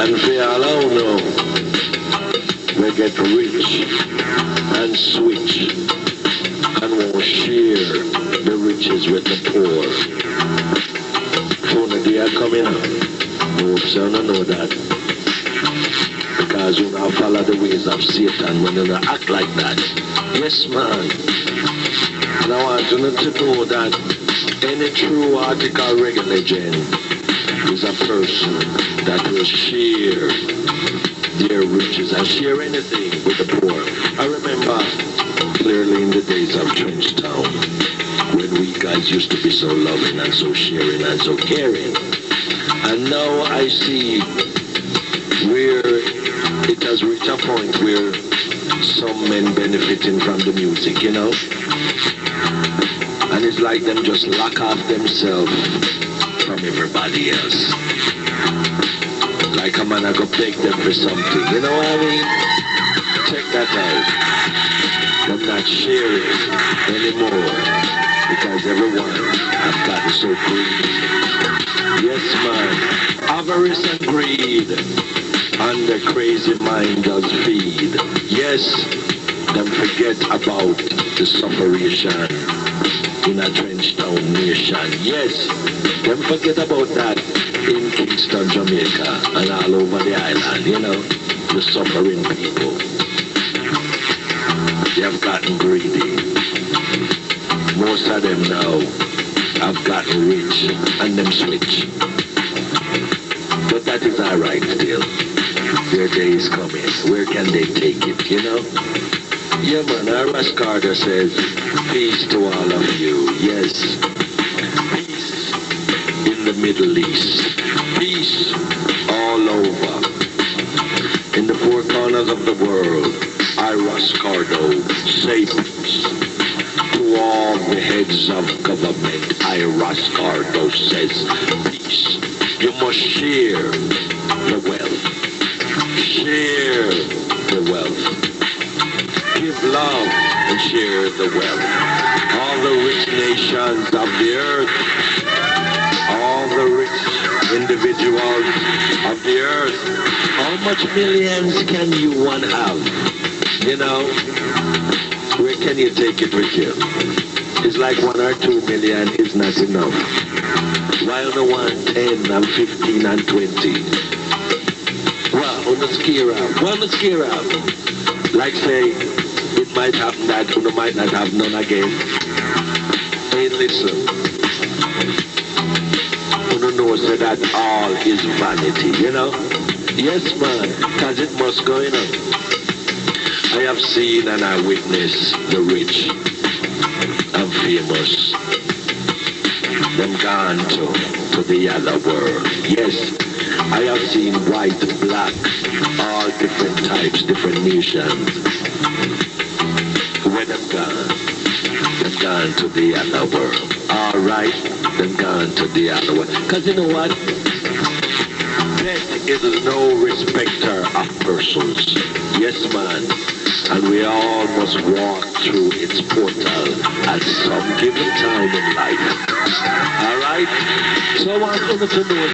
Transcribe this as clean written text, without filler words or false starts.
And for all I know, we get rich and switch and won't share the riches with the poor. Phone day are coming up. I hope so you know that. Because you now follow the ways of Satan when you don't act like that. Yes, man. And I want you to know that any true article reggae legend is a person that will share their riches and share anything with the poor. I remember clearly in the days of Trenchtown when we guys used to be so loving and so sharing and so caring. And now I see where it has reached a point where some men benefiting from the music, you know? And it's like them just lock off themselves from everybody else. Like a man I go beg them for something, you know what I mean? Check that out. Them not sharing anymore because everyone have gotten so greedy. Yes, man. Avarice and greed and the crazy mind does feed. Yes, them forget about the sufferation in a Trenchtown nation. Yes, them forget about that in Kingston, Jamaica and all over the island, you know, the suffering people. They have gotten greedy. Most of them now have gotten rich and them switch. But that is alright still. Their day is coming. Where can they take it, you know? Yeah, man, Ras Cardo says, peace to all of you. Yes. Peace in the Middle East. Peace all over. In the four corners of the world, Ras Cardo say peace. To all the heads of government, Ras Cardo says peace. You must share the wealth. Share the wealth. Give love and share the wealth. All the rich nations of the earth, all the rich individuals of the earth, how much millions can you one have? You know, where can you take it with you? It's like 1 or 2 million is not enough. Why on the 1, 10 and 15 and 20? Well, on the scare out. Well, on the scare out. Like say, it might happen that you might not have none again. Hey, listen. You know so that all is vanity, you know? Yes, man, because it must go on. I have seen and I witnessed the rich and famous. Them gone to the other world. Yes, I have seen white, black, all different types, different nations. Where them gone? Them gone to the other world. Alright, them gone to the other world. Because you know what? Death is no respecter of persons. Yes, man. And we all must walk through its portal at some given time in life. Alright? So I want you to know